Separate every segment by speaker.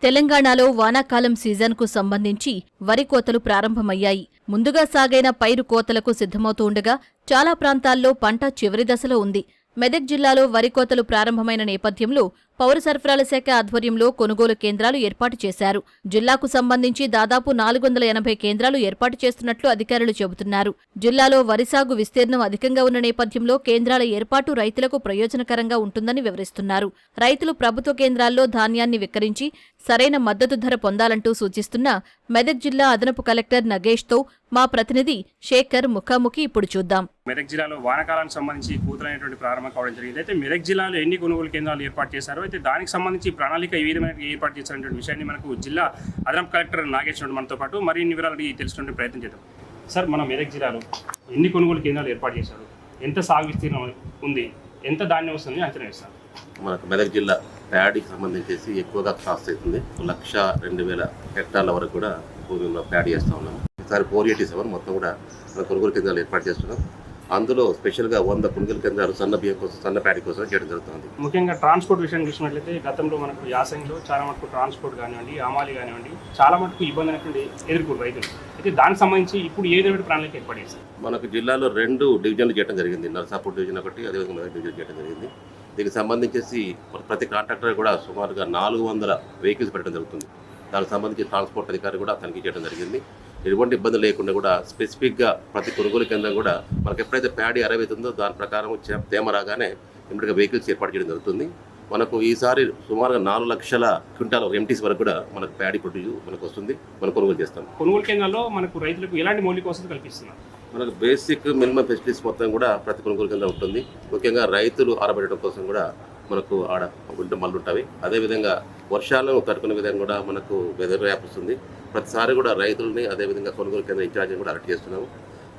Speaker 1: తెలంగాణలో వానాకాలం సీజన్కు సంబంధించి వరి కోతలు ప్రారంభమయ్యాయి. ముందుగా సాగైన పైరు కోతలకు సిద్ధమవుతూ ఉండగా చాలా ప్రాంతాల్లో పంట చివరి దశలో ఉంది. మెదక్ జిల్లాలో వరి కోతలు ప్రారంభమైన నేపథ్యంలో పౌర సరఫరాల శాఖ ఆధ్వర్యంలో కొనుగోలు కేంద్రాలు ఏర్పాటు చేశారు. జిల్లాకు సంబంధించి దాదాపు 480 కేంద్రాలు ఏర్పాటు చేస్తున్నట్లు అధికారులు చెబుతున్నారు. జిల్లాలో వరి సాగు విస్తీర్ణం అధికంగా ఉన్న నేపథ్యంలో కేంద్రాల ఏర్పాటు రైతులకు ప్రయోజనకరంగా ఉంటుందని వివరిస్తున్నారు. రైతులు ప్రభుత్వ కేంద్రాల్లో ధాన్యాన్ని విక్రయించి సరైన మద్దతు ధర పొందాలంటూ సూచిస్తున్న మెదక్ జిల్లా అదనపు కలెక్టర్ నగేష్తో మా ప్రతినిధి శేఖర్ ముఖాముఖి ఇప్పుడు చూద్దాం.
Speaker 2: మెదక్ జిల్లాలో వానాకాలానికి సంబంధించి కూతురైనటువంటి ప్రారంభం కావడం జరిగింది. అయితే మెదక్ జిల్లాలో ఎన్ని కొనుగోలు కేంద్రాలు ఏర్పాటు చేశారో, అయితే దానికి సంబంధించి ప్రణాళిక ఏ విధమైన ఏర్పాటు చేశారనే విషయాన్ని మనకు జిల్లా అదనపు కలెక్టర్ నాగేష్ మనతో పాటు మరిన్ని వివరాలు తెలుసుకునే ప్రయత్నం చేద్దాం. సార్, మన మెదక్ జిల్లాలో ఎన్ని కొనుగోలు కేంద్రాలు ఏర్పాటు చేశారు, ఎంత సాగు విస్తీర్ణం ఉంది, ఎంత ధాన్యం వస్తుంది అంచనా వేస్తారు?
Speaker 3: మనకు మెదక్ జిల్లా ప్యాడీకి సంబంధించేసి ఎక్కువగా కాస్ట్ అవుతుంది. 1,02,000 హెక్టార్ల వరకు కూడా భూమిలో ప్యాడీ చేస్తూ ఉన్నాం. ఈసారి 487 మొత్తం కూడా మన కొనుగోలు కేంద్రాలు ఏర్పాటు చేస్తున్నాం. అందులో స్పెషల్గా 100 కొనుగోలు కేంద్రాలు సన్న బియ్యం కోసం, సన్న ప్యాడీ కోసం చేయడం జరుగుతుంది.
Speaker 2: ముఖ్యంగా ట్రాన్స్పోర్ట్ విషయం చూసినట్లయితే గతంలో మనకు యాసంగిలో చాలా మటుకు ట్రాన్స్పోర్ట్ కానివ్వండి, ఆమాలి కానివ్వండి, చాలా మటుకు ఇబ్బంది అనేటువంటి ఎదుర్కొంటారు రైతులు. అయితే దానికి సంబంధించి ఇప్పుడు ఏదైనా ప్రణాళిక ఏర్పాటు చేస్తారు?
Speaker 3: మనకు జిల్లాలో 2 డివిజన్లు చేయడం జరిగింది. నర్సాపూర్ డివిజన్ ఒకటి, అదేవిధంగా మెదక్ డివిజన్ చేయడం జరిగింది. దీనికి సంబంధించేసి ప్రతి కాంట్రాక్టర్ కూడా సుమారుగా 400 వెహికల్స్ పెట్టడం జరుగుతుంది. దానికి సంబంధించి ట్రాన్స్పోర్ట్ అధికారి కూడా తనిఖీ చేయడం జరిగింది. ఎటువంటి ఇబ్బంది లేకుండా కూడా స్పెసిఫిక్గా ప్రతి కొనుగోలు కేంద్రం కూడా మనకు ఎప్పుడైతే ప్యాడీ అరవైతుందో దాని ప్రకారం తేమ రాగానే ఇమ్మీడియట్గా వెహికల్స్ ఏర్పాటు చేయడం జరుగుతుంది. మనకు ఈసారి సుమారుగా 4 లక్షల క్వింటాల్ ఎంటీస్ వరకు కూడా మనకు ప్యాడీ ప్రొడ్యూస్ మనకు వస్తుంది. మనం కొనుగోలు చేస్తాం.
Speaker 2: కొనుగోలు కేంద్రాల్లో మనకు రైతులకు ఎలాంటి మౌలిక వసతులు కల్పిస్తున్నారు?
Speaker 3: మనకు బేసిక్ మినిమం ఫెసిలిటీస్ మొత్తం కూడా ప్రతి కొనుగోలు కేంద్రం ఉంటుంది. ముఖ్యంగా రైతులు ఆరబెట్టడం కోసం కూడా మనకు ఆడ గుంట మళ్ళు ఉంటాయి. అదేవిధంగా వర్షాలను తట్టుకునే విధంగా కూడా మనకు వెదర్ యాప్ వస్తుంది. ప్రతిసారి కూడా రైతులని అదేవిధంగా కొనుగోలు కేంద్ర ఇన్ఛార్జిని కూడా అలర్ట్ చేస్తున్నాము.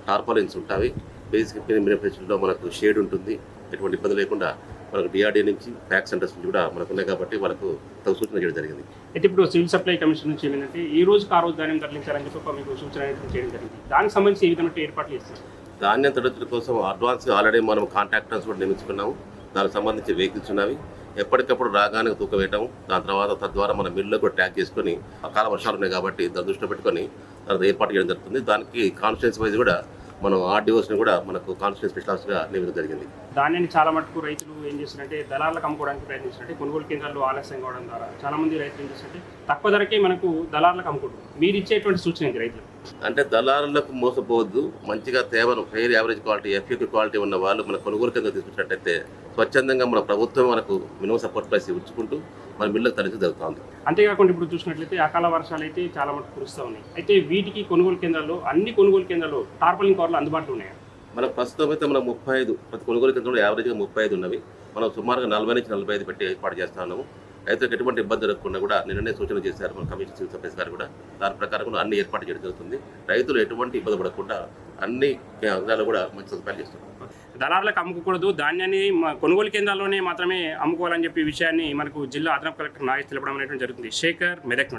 Speaker 3: టార్పాలిన్స్ ఉంటాయి. బేసిక్ మినిమం ఫెసిలిటీలో మనకు షేడ్ ఉంటుంది. ఎటువంటి ఇబ్బంది లేకుండా మనకు డిఆర్డీ నుంచి ఫ్యాక్స్ సెంటర్స్ నుంచి కూడా మనకు ఉన్నాయి కాబట్టి వాళ్ళకు తగు సూచన చేయడం జరిగింది.
Speaker 2: అయితే ఇప్పుడు సివిల్ సప్లై కమిషన్ నుంచి ఏంటంటే ఈ రోజుకి ఆ రోజు ధాన్యం తరలించాలని చెప్పి మీకు సూచన చేయడం జరిగింది. దానికి సంబంధించి ఏ విధమైన ఏర్పాట్లు చేస్తారు?
Speaker 3: ధాన్యం తరలించడం కోసం అడ్వాన్స్గా ఆల్రెడీ మనం కాంట్రాక్టర్స్ కూడా నియమించుకున్నాము. దానికి సంబంధించి వెహికల్స్ ఉన్నవి. ఎప్పటికప్పుడు రాగానే తూకం వేయటం, దాని తర్వాత తద్వారా మన మిల్లులో కూడా ట్యాగ్ చేసుకొని అకాల వర్షాలు ఉన్నాయి కాబట్టి దాన్ని దృష్టిలో పెట్టుకొని దాన్ని ఏర్పాటు చేయడం జరుగుతుంది. దానికి కాన్స్టిట్యున్సీ వైజ్ కూడా మనం ఆర్డీఓస్ని కూడా మనకు కాన్స్టిట్యున్సీ స్పెషలిస్ట్గా నియమించడం జరిగింది.
Speaker 2: ధాన్యాన్ని చాలా మటుకు రైతులు ఏం చేస్తున్నారంటే దళాలకు అమ్ముకోవడానికి ప్రయత్నిస్తున్నారంటే కొనుగోలు కేంద్రాలు ఆలస్యం కావడం ద్వారా చాలా మంది రైతులు ఏం చేస్తారంటే తక్కువ ధరకే మనకు దళాలకు అమ్ముకుంటారు. మీరు ఇచ్చేటువంటి సూచన ఏంటి రైతులు?
Speaker 3: అంటే దళారులకు మోసపోవద్దు. మంచిగా తేవను ఫెయిర్ యావరేజ్ క్వాలిటీ, ఎఫ్యూకి క్వాలిటీ ఉన్న వాళ్ళు మన కొనుగోలు కేంద్రం తీసుకున్నట్టయితే స్వచ్ఛందంగా మన ప్రభుత్వం మనకు మినిమం సపోర్ట్ ప్రైస్ ఇచ్చుకుంటూ మన మిల్లుకు తరలించి జరుగుతుంది.
Speaker 2: అంతేకాకుండా ఇప్పుడు చూసినట్లయితే అకాల వర్షాలు అయితే చాలా మటుకు కురుస్తూ ఉన్నాయి. అయితే వీటికి కొనుగోలు కేంద్రాల్లో అన్ని కొనుగోలు కేంద్రాల్లో టార్పాలిన్ కవర్లు అందుబాటులో ఉన్నాయి.
Speaker 3: మనకు ప్రస్తుతం అయితే మనం 35 ప్రతి కొనుగోలు కేంద్రంలో యావరేజ్గా 35 ఉన్నవి. మనం సుమారుగా 40 నుంచి 45 పెట్టి ఏర్పాటు చేస్తా ఉన్నాము. రైతులకు ఎటువంటి ఇబ్బంది జరగకుండా కూడా నిన్ననే సూచన చేశారు మన కమిషన్ సివిల్ సప్లైస్ గారు కూడా. దాని ప్రకారం కూడా అన్ని ఏర్పాటు చేయడం జరుగుతుంది. రైతులు ఎటువంటి ఇబ్బంది పడకుండా అన్ని కేంద్రాలు కూడా మంచి సదుపాయాలు చేస్తున్నారు.
Speaker 2: దళారులకు అమ్ముకోకూడదు, ధాన్యాన్ని కొనుగోలు కేంద్రాల్లోనే మాత్రమే అమ్ముకోవాలని చెప్పి విషయాన్ని మనకు జిల్లా అదనపు కలెక్టర్ నాగేష్ తెలపడం అనేటువంటి జరుగుతుంది. శేఖర్, మెదక్.